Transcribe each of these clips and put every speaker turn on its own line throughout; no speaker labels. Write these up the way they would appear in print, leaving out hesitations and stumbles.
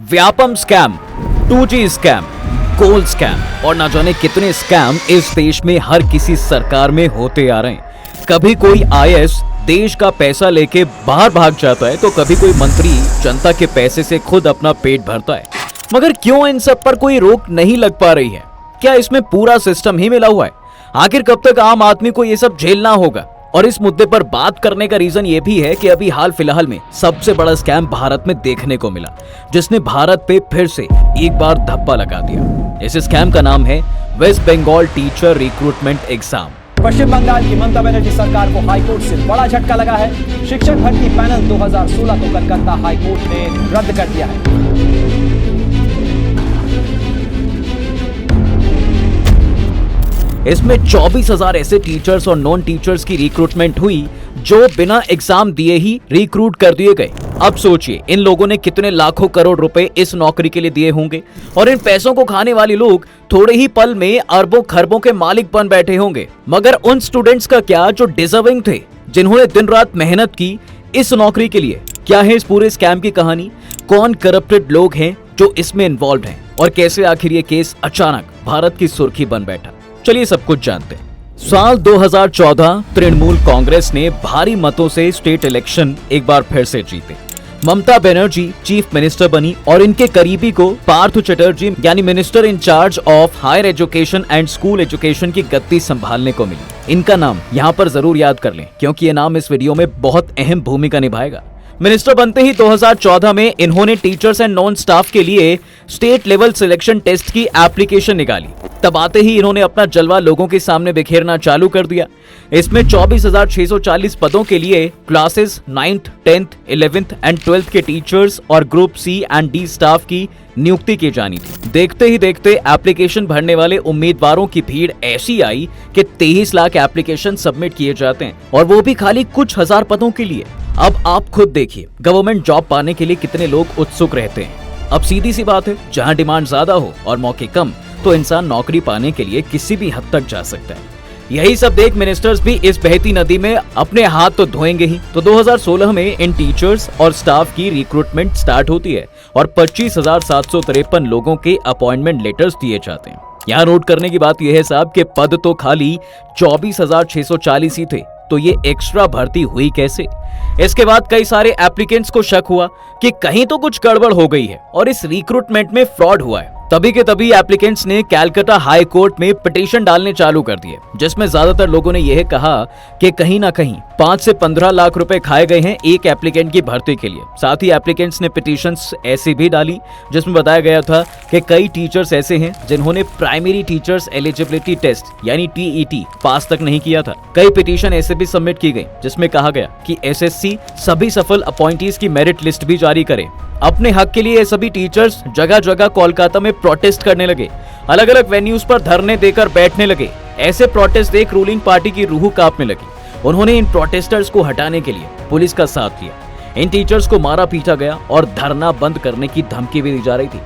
Vyapam scam, 2G scam, कोल scam और ना जाने कितने स्कैम इस देश में हर किसी सरकार में होते आ रहे हैं। कभी कोई IAS देश का पैसा लेके बाहर भाग जाता है तो कभी कोई मंत्री जनता के पैसे से खुद अपना पेट भरता है। मगर क्यों इन सब पर कोई रोक नहीं लग पा रही है? क्या इसमें पूरा सिस्टम ही मिला हुआ है? आखिर कब तक आम आदमी को ये सब झेलना होगा? और इस मुद्दे पर बात करने का रीजन ये भी है कि अभी हाल फिलहाल में सबसे बड़ा स्कैम भारत में देखने को मिला, जिसने भारत पे फिर से एक बार धब्बा लगा दिया। इस स्कैम का नाम है west Bengal teacher recruitment exam.
पश्चिम बंगाल की ममता बनर्जी सरकार को हाईकोर्ट से बड़ा झटका लगा है। शिक्षक भर्ती पैनल 2016 को कलकत्ता हाईकोर्ट ने रद्द कर दिया है।
इसमें 24,000 ऐसे टीचर्स और नॉन टीचर्स की रिक्रूटमेंट हुई जो बिना एग्जाम दिए ही रिक्रूट कर दिए गए। अब सोचिए, इन लोगों ने कितने लाखों करोड़ रुपए इस नौकरी के लिए दिए होंगे और इन पैसों को खाने वाले लोग थोड़े ही पल में अरबों खरबों के मालिक बन बैठे होंगे। मगर उन स्टूडेंट्स का क्या जो डिजर्विंग थे, जिन्होंने दिन रात मेहनत की इस नौकरी के लिए? क्या है इस पूरे स्कैम की कहानी? कौन करप्टेड लोग हैं जो इसमें इन्वॉल्व हैं और कैसे आखिर ये केस अचानक भारत की सुर्खी बन बैठा? चलिए सब कुछ जानते हैं। साल 2014 तृणमूल कांग्रेस ने भारी मतों से स्टेट इलेक्शन एक बार फिर से जीते। ममता बनर्जी चीफ मिनिस्टर बनी और इनके करीबी को पार्थ चटर्जी यानी minister in charge of higher education and school education की गद्दी संभालने को मिली। इनका नाम यहाँ पर जरूर याद कर लें, क्योंकि ये नाम इस वीडियो में बहुत अहम भूमिका निभाएगा। मिनिस्टर बनते ही 2014 में इन्होंने टीचर्स एंड नॉन स्टाफ के लिए स्टेट लेवल सिलेक्शन टेस्ट की एप्लीकेशन निकाली। तब आते ही इन्होंने अपना जलवा लोगों के सामने बिखेरना चालू कर दिया। इसमें 24,640 पदों के लिए classes 9th, 10th, 11th and 12th के टीचर्स और group C and D staff की नियुक्ति की जानी थी। देखते ही देखते एप्लीकेशन भरने वाले उम्मीदवारों की भीड़ ऐसी आई कि 23 लाख एप्लीकेशन सबमिट किए जाते हैं, और वो भी खाली कुछ हजार पदों के लिए। अब आप खुद देखिए, गवर्नमेंट जॉब पाने के लिए कितने लोग उत्सुक रहते हैं। अब सीधी सी बात है, जहां डिमांड ज्यादा हो और मौके कम, तो इंसान नौकरी पाने के लिए किसी भी हद तक जा सकता है। यही सब देख मिनिस्टर्स भी इस बहती नदी में अपने हाथ तो धोएंगे ही। तो 2016 में इन टीचर्स और स्टाफ की रिक्रूटमेंट स्टार्ट होती है और 25,753 लोगों के अपॉइंटमेंट लेटर्स दिए जाते हैं। यहाँ नोट करने की बात यह है साहब कि पद तो खाली 24,640 ही थे, तो ये एक्स्ट्रा भर्ती हुई कैसे? इसके बाद कई सारे एप्लीकेंट्स को शक हुआ कि कहीं तो कुछ गड़बड़ हो गई है और इस रिक्रूटमेंट में फ्रॉड हुआ है। तभी के तभी एप्लीकेंट्स ने कलकत्ता हाई कोर्ट में पिटीशन डालने चालू कर दिए, जिसमें ज्यादातर लोगों ने यह कहा कि कहीं ना कहीं 5 से 15 लाख रुपए खाए गए हैं एक एप्लीकेंट की भर्ती के लिए। साथ ही एप्लीकेंट्स ने पिटीशंस ऐसी भी डाली जिसमें बताया गया था कि कई टीचर्स ऐसे हैं जिन्होंने प्राइमरी टीचर्स एलिजिबिलिटी टेस्ट यानी TET पास तक नहीं किया था। कई पिटीशन ऐसे भी सबमिट की गई जिसमें कहा गया कि SSC सभी सफल अपॉइंटीज की मेरिट लिस्ट भी जारी करे। अपने हक के लिए ये सभी टीचर्स जगह जगह कोलकाता में प्रोटेस्ट करने लगे, अलग अलग वेन्यूज पर धरने देकर बैठने लगे। ऐसे प्रोटेस्ट देख रूलिंग पार्टी की रूह कांपने लगी। उन्होंने इन प्रोटेस्टर्स को हटाने के लिए पुलिस का साथ लिया। इन टीचर्स को मारा पीटा गया और धरना बंद करने की धमकी भी दी जा रही थी।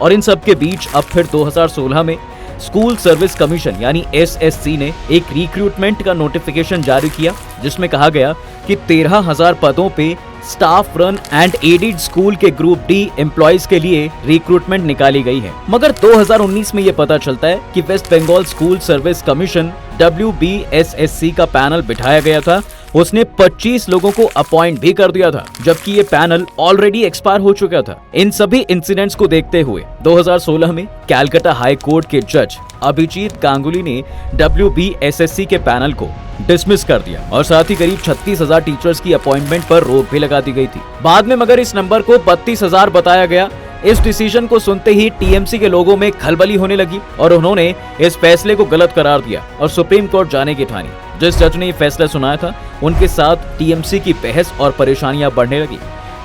और इन सब के बीच अब फिर 2016 में स्कूल सर्विस कमीशन यानी SSC ने एक रिक्रूटमेंट का नोटिफिकेशन जारी किया, जिसमें कहा गया कि 13,000 पदों पे staff run and aided school के ग्रुप D एम्प्लॉइज के लिए रिक्रूटमेंट निकाली गई है। मगर 2019 में ये पता चलता है कि West Bengal school service commission WBSSC का पैनल बिठाया गया था, उसने 25 लोगों को अपॉइंट भी कर दिया था, जबकि ये पैनल ऑलरेडी एक्सपायर हो चुका था। इन सभी इंसिडेंट्स को देखते हुए 2016 में कलकत्ता हाई कोर्ट के जज अभिजीत गांगुली ने WBSSC के पैनल को डिसमिस कर दिया और साथ ही करीब 36,000 टीचर्स की अपॉइंटमेंट पर रोक भी लगा दी गई थी। बाद में मगर इस नंबर को 32,000 बताया गया। इस डिसीजन को सुनते ही TMC के लोगों में खलबली होने लगी और उन्होंने इस फैसले को गलत करार दिया और सुप्रीम कोर्ट जाने की ठानी। जिस जज ने ये फैसला सुनाया था उनके साथ TMC की बहस और परेशानियां बढ़ने लगी।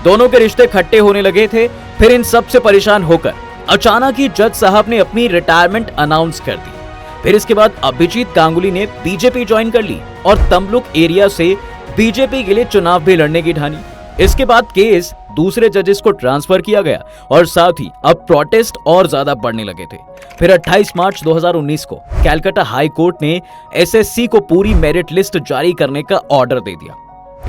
दोनों के रिश्ते खट्टे होने लगे थे। फिर इन सब से परेशान होकर अचानक ही जज साहब ने अपनी रिटायरमेंट अनाउंस कर दी। फिर इसके बाद अभिजीत गांगुली ने BJP ज्वाइन कर ली और तमलुक एरिया से BJP के लिए चुनाव भी लड़ने की ठानी। इसके बाद केस दूसरे जजेस को ट्रांसफर किया गया और साथ ही अब प्रोटेस्ट और ज्यादा बढ़ने लगे थे। फिर 28 मार्च 2019 को कलकत्ता हाई कोर्ट ने SSC को पूरी मेरिट लिस्ट जारी करने का ऑर्डर दे दिया।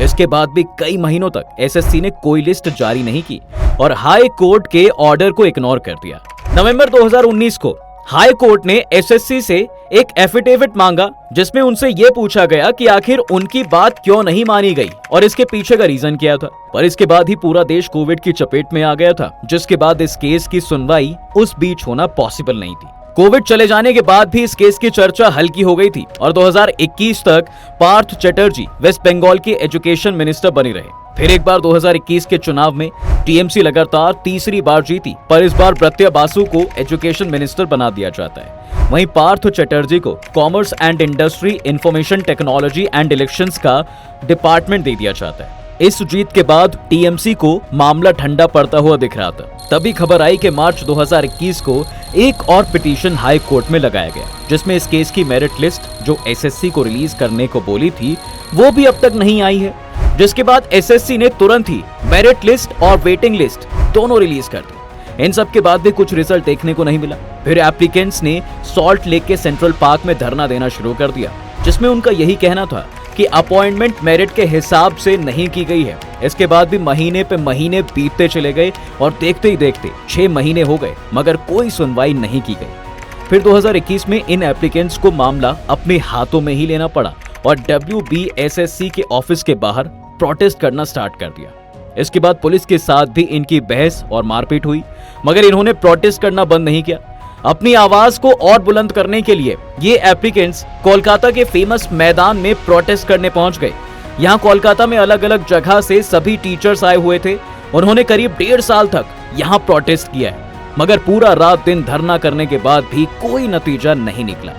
इसके बाद भी कई महीनों तक एसएससी ने कोई लिस्ट जारी नहीं की और हाई कोर्ट के ऑर्डर को इग्नोर कर दिया। नवंबर 2019 को हाई कोर्ट ने एसएससी से एक एफिडेविट मांगा जिसमें उनसे यह पूछा गया कि आखिर उनकी बात क्यों नहीं मानी गई और इसके पीछे का रीजन क्या था। पर इसके बाद ही पूरा देश कोविड की चपेट में आ गया था, जिसके बाद इस केस की सुनवाई उस बीच होना पॉसिबल नहीं थी। कोविड चले जाने के बाद भी इस केस की चर्चा हल्की हो गई थी और 2021 तक पार्थ चटर्जी वेस्ट बंगाल के एजुकेशन मिनिस्टर बने रहे। फिर एक बार 2021 के चुनाव में टीएमसी लगातार तीसरी बार जीती, पर इस बार ब्रत्या बासु को एजुकेशन मिनिस्टर बना दिया जाता है। वहीं पार्थ चटर्जी को commerce and industry, information technology and elections का डिपार्टमेंट दे दिया जाता है। इस जीत के बाद टीएमसी को मामला ठंडा पड़ता हुआ दिख रहा था। तभी खबर आई कि मार्च 2021 को एक और पिटीशन हाई कोर्ट में लगाया गया, जिसमें इस केस की मेरिट लिस्ट जो एसएससी को रिलीज करने को बोली थी वो भी अब तक नहीं आई है। जिसके बाद एसएससी ने तुरंत ही मेरिट लिस्ट और वेटिंग लिस्ट दोनों रिलीज कर दी। इन सब के बाद भी कुछ रिजल्ट देखने को नहीं मिला। फिर एप्लीकेंट्स ने सॉल्ट लेक के सेंट्रल पार्क में धरना देना शुरू कर दिया, जिसमें उनका यही कहना था कि अपॉइंटमेंट मेरिट के हिसाब से नहीं की गई है। इसके बाद भी महीने पे महीने बीतते चले गए और देखते ही देखते 6 महीने हो गए, मगर कोई सुनवाई नहीं की गई। फिर 2021 में इन एप्लीकेंट्स को मामला अपने हाथों में ही लेना पड़ा और WBSSC के ऑफिस के बाहर प्रोटेस्ट करना स्टार्ट कर दिया। इसके बाद पुलिस के साथ भी इनकी बहस और मारपीट हुई, मगर इन्होंने प्रोटेस्ट करना बंद नहीं किया। अपनी आवाज को और बुलंद करने के लिए ये एप्लीकेंट्स कोलकाता के फेमस मैदान में प्रोटेस्ट करने पहुंच गए। यहाँ कोलकाता में अलग अलग जगह से सभी टीचर्स आए हुए थे। उन्होंने करीब 1.5 साल तक यहाँ प्रोटेस्ट किया है, मगर पूरा रात दिन धरना करने के बाद भी कोई नतीजा नहीं निकला।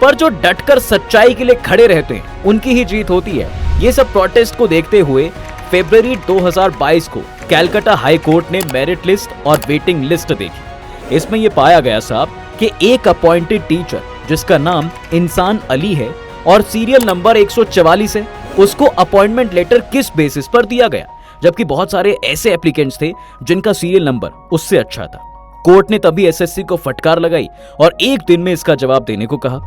पर जो डटकर सच्चाई के लिए खड़े रहते हैं उनकी ही जीत होती है। ये सब प्रोटेस्ट को देखते हुए फरवरी 2022 को कैलकाटा हाई कोर्ट ने मेरिट लिस्ट और वेटिंग लिस्ट देखी। इसमें यह पाया गया साहब कि एक अपॉइंटेड टीचर जिसका नाम इंसान अली है और सीरियल नंबर 144 है, उसको अपॉइंटमेंट लेटर किस बेसिस पर दिया गया, जबकि बहुत सारे ऐसे एप्लीकेंट्स थे जिनका सीरियल नंबर उससे अच्छा था। कोर्ट ने तभी एसएससी को फटकार लगाई और एक दिन में इसका जवाब देने को कहा।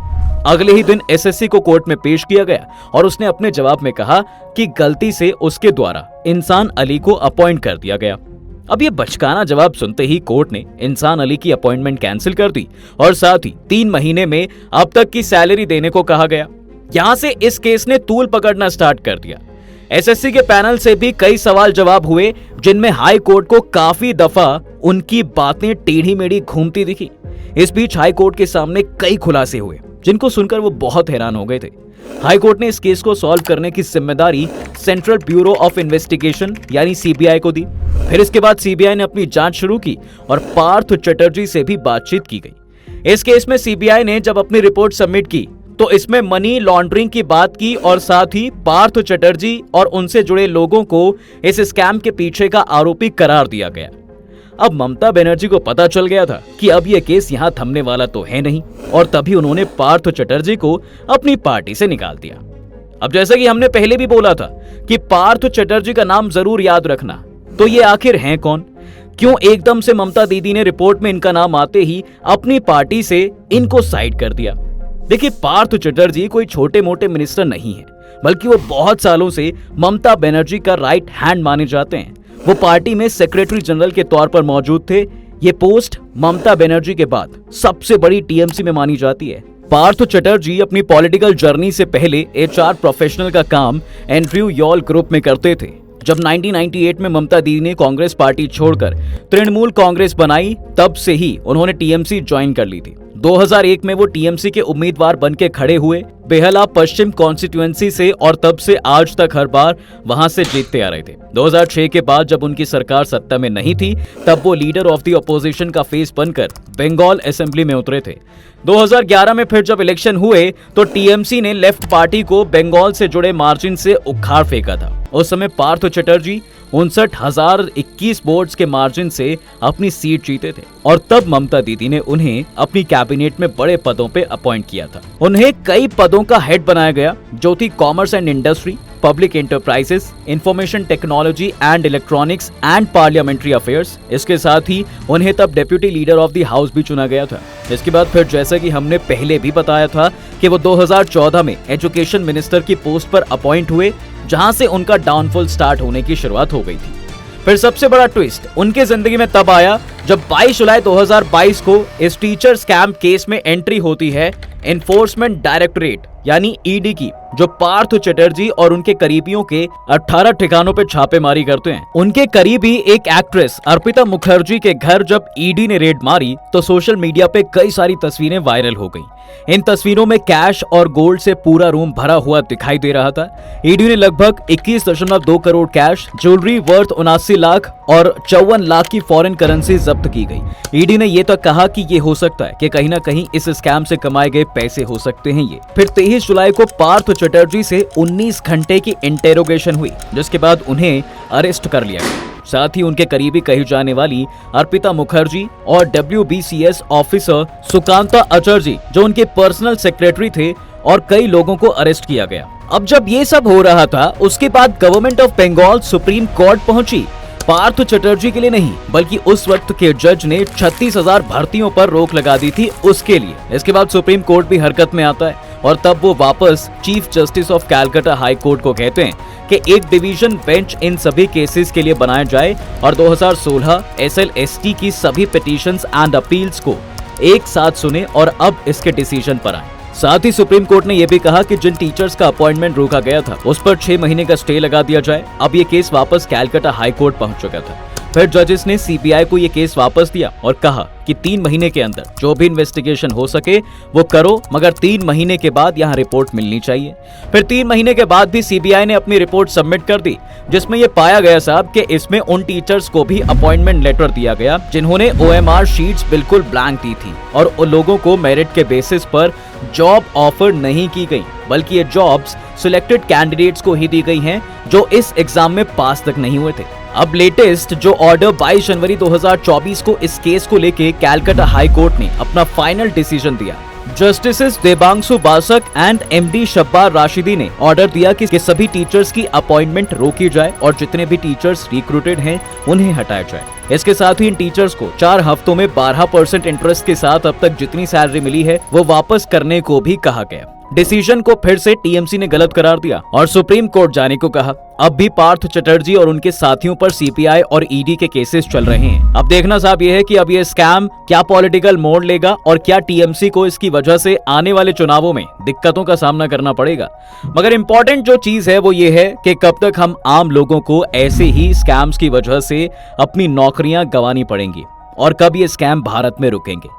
अगले ही दिन एसएससी को कोर्ट में पेश किया गया और उसने अपने जवाब में कहा कि गलती से उसके द्वारा इंसान अली को अपॉइंट कर दिया गया। अब ये बचकाना जवाब सुनते ही कोर्ट ने इंसान अली की अपॉइंटमेंट कैंसिल कर दी और साथ ही 3 महीने में अब तक की सैलरी देने को कहा गया। यहां से इस केस ने तूल पकड़ना स्टार्ट कर दिया। एसएससी के पैनल से भी कई सवाल जवाब हुए, जिनमें हाई कोर्ट को काफी दफा उनकी बातें टेढ़ी मेढ़ी घूमती दिखी। इस बीच हाई कोर्ट के सामने कई खुलासे हुए, जिनको सुनकर वो बहुत हैरान हो गए थे। हाई कोर्ट ने इस केस को सॉल्व करने की जिम्मेदारी सेंट्रल ब्यूरो ऑफ इन्वेस्टिगेशन यानी सीबीआई को दी। फिर इसके बाद सीबीआई ने अपनी जांच शुरू की और पार्थ चटर्जी से भी बातचीत की गई। इस केस में सीबीआई ने जब अपनी रिपोर्ट सबमिट की तो इसमें मनी लॉन्ड्रिंग की बात की और साथ ही पार्थ चटर्जी और उनसे जुड़े लोगों को इस स्कैम के पीछे का आरोपी करार दिया गया। अब ममता बनर्जी को पता चल गया था कि अब यह केस यहां थमने वाला तो है नहीं, और तभी उन्होंने पार्थ चटर्जी को अपनी पार्टी से निकाल दिया। अब जैसा कि हमने पहले भी बोला था कि पार्थ चटर्जी का नाम जरूर याद रखना, तो ये आखिर हैं कौन? क्यों एकदम से ममता दीदी ने रिपोर्ट में इनका नाम आते ही अपनी पार्टी से इनको साइड कर दिया? देखिए, पार्थ चटर्जी कोई छोटे मोटे मिनिस्टर नहीं है, बल्कि वो बहुत सालों से ममता बनर्जी का राइट हैंड माने जाते हैं। वो पार्टी में सेक्रेटरी जनरल के तौर पर मौजूद थे। ये पोस्ट ममता बनर्जी के बाद सबसे बड़ी टीएमसी में मानी जाती है। पार्थ चटर्जी अपनी पॉलिटिकल जर्नी से पहले एचआर प्रोफेशनल का काम एंड्रयू यॉल ग्रुप में करते थे। जब 1998 में ममता दीदी ने कांग्रेस पार्टी छोड़कर तृणमूल कांग्रेस बनाई, तब से ही उन्होंने टीएमसी ज्वाइन कर ली थी। 2001 में वो टीएमसी के उम्मीदवार बनके खड़े हुए बेहला पश्चिम कॉन्स्टिट्यूएंसी से, और तब से आज तक हर बार वहां से जीतते आ रहे थे। 2006 के बाद जब उनकी सरकार सत्ता में नहीं थी, तब वो लीडर ऑफ द ऑपोजिशन का फेस बनकर बंगाल असेंबली में उतरे थे। 2011 में फिर जब इलेक्शन हुए तो टीएमसी ने लेफ्ट पार्टी को बंगाल से जुड़े मार्जिन से उखाड़ फेंका था। उस समय पार्थ चटर्जी 59,021 वोट्स के मार्जिन से अपनी सीट जीते थे, और तब ममता दीदी ने उन्हें अपनी कैबिनेट में बड़े पदों पे अपॉइंट किया था। उन्हें कई पदों का हेड बनाया गया, जो थी commerce and industry, public enterprises, information technology and electronics and parliamentary affairs. इसके साथ ही उन्हें तब deputy leader of the house भी चुना गया था। इसके बाद फिर जैसा कि हमने पहले भी बताया था कि वो 2014 में एजुकेशन मिनिस्टर की पोस्ट पर अपॉइंट हुए, जहां से उनका डाउनफॉल स्टार्ट होने की शुरुआत हो गई थी। फिर सबसे बड़ा ट्विस्ट उनके जिंदगी में तब आया जब 22 जुलाई 2022 को इस टीचर स्कैम केस में एंट्री होती है एनफोर्समेंट डायरेक्टोरेट यानी ईडी की, जो पार्थ चटर्जी और उनके करीबियों के 18 ठिकानों पे छापेमारी करते हैं। उनके करीबी एक एक्ट्रेस अर्पिता मुखर्जी के घर जब ईडी ने रेड मारी तो सोशल मीडिया पे कई सारी तस्वीरें वायरल हो गईं। इन तस्वीरों में कैश और गोल्ड से पूरा रूम भरा हुआ दिखाई दे रहा था। ईडी ने लगभग 21.2 crore cash, jewellery worth 79 lakh और 54 लाख की फॉरेन करेंसी जब्त की गई। ईडी ने यह तक कहा कि ये हो सकता है कि कहीं ना कहीं इस स्कैम से कमाए गए पैसे हो सकते हैं ये। फिर 23 जुलाई को पार्थ चटर्जी से 19 घंटे की इंटेरोगेशन हुई, जिसके बाद उन्हें अरेस्ट कर लिया गया। साथ ही उनके करीबी कही जाने वाली अर्पिता मुखर्जी और WBCS ऑफिसर सुकांता आचार्य, जो उनके पर्सनल सेक्रेटरी थे, और कई लोगों को अरेस्ट किया गया। अब जब ये सब हो रहा था उसके बाद government of Bengal supreme court पहुंची। पार्थ चटर्जी के लिए नहीं बल्कि उस वक्त के जज ने 36,000 भर्तियों पर रोक लगा दी थी उसके लिए। इसके बाद सुप्रीम कोर्ट भी हरकत में आता है और तब वो वापस chief justice of Calcutta high court को कहते हैं कि एक डिवीजन बेंच इन सभी केसेस के लिए बनाया जाए और 2016 SLST की सभी पिटीशंस एंड अपील्स को एक साथ सुने और अब इसके डिसीजन पर आए। साथ ही सुप्रीम कोर्ट ने यह भी कहा कि जिन टीचर्स का अपॉइंटमेंट रोका गया था उस पर 6 महीने का स्टे लगा दिया जाए। अब ये केस वापस कैलकाटा हाई कोर्ट पहुंच चुका था। फिर जजेस ने CBI को ये केस वापस दिया और कहा कि 3 महीने के अंदर जो भी इन्वेस्टिगेशन हो सके वो करो, मगर 3 महीने के बाद यहाँ रिपोर्ट मिलनी चाहिए। फिर 3 महीने के बाद भी CBI ने अपनी रिपोर्ट सबमिट कर दी, जिसमें ये पाया गया साहब कि इसमें उन टीचर्स को भी अपॉइंटमेंट लेटर दिया गया जिन्होंने OMR शीट्स बिल्कुल ब्लैंक दी थी और उन लोगों को मेरिट के बेसिस पर जॉब ऑफर नहीं की गई, बल्कि ये जॉब्स सिलेक्टेड कैंडिडेट्स को ही दी गई हैं जो इस एग्जाम में पास तक नहीं हुए थे। अब लेटेस्ट जो ऑर्डर 22 जनवरी 2024 को इस केस को लेके कैलकाटा हाई कोर्ट ने अपना फाइनल डिसीजन दिया। Justices Debangshu Basak and MD Shabbar Rashidi ने ऑर्डर दिया कि सभी टीचर्स की अपॉइंटमेंट रोकी जाए और जितने भी टीचर्स रिक्रूटेड हैं उन्हें हटाया जाए। इसके साथ ही इन टीचर्स को 4 हफ्तों में 12% इंटरेस्ट के साथ अब तक जितनी सैलरी मिली है वो वापस करने को भी कहा गया। डिसीजन को फिर से TMC ने गलत करार दिया और सुप्रीम कोर्ट जाने को कहा। अब भी पार्थ चटर्जी और उनके साथियों पर CPI और ED के केसेस चल रहे हैं। अब देखना साहब ये है कि अब ये स्कैम क्या पॉलिटिकल मोड़ लेगा और क्या TMC को इसकी वजह से आने वाले चुनावों में दिक्कतों का सामना करना पड़ेगा। मगर इम्पोर्टेंट जो चीज है वो ये है कि कब तक हम आम लोगों को ऐसे ही स्कैम्स की वजह से अपनी नौकरियां गंवानी पड़ेंगी और कब ये स्कैम भारत में रुकेंगे,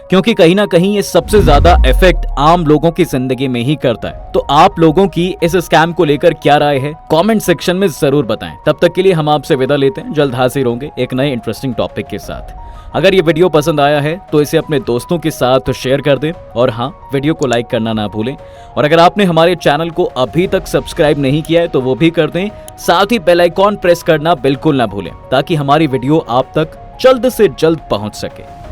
क्योंकि कहीं ना कहीं ये सबसे ज्यादा इफेक्ट आम लोगों की जिंदगी में ही करता है। तो आप लोगों की इस स्कैम को लेकर क्या राय है कमेंट सेक्शन में जरूर बताएं। तब तक के लिए हम आपसे विदा लेते हैं, जल्द हाजिर होंगे एक नए इंटरेस्टिंग टॉपिक के साथ। अगर ये वीडियो पसंद आया है तो इसे अपने दोस्तों के साथ शेयर कर दें और हाँ, वीडियो को लाइक करना ना भूलें। और अगर आपने हमारे चैनल को अभी तक सब्सक्राइब नहीं किया है तो वो भी कर दें, साथ ही बेल आइकॉन प्रेस करना बिल्कुल ना भूलें ताकि हमारी वीडियो आप तक जल्द से जल्द पहुंच सके।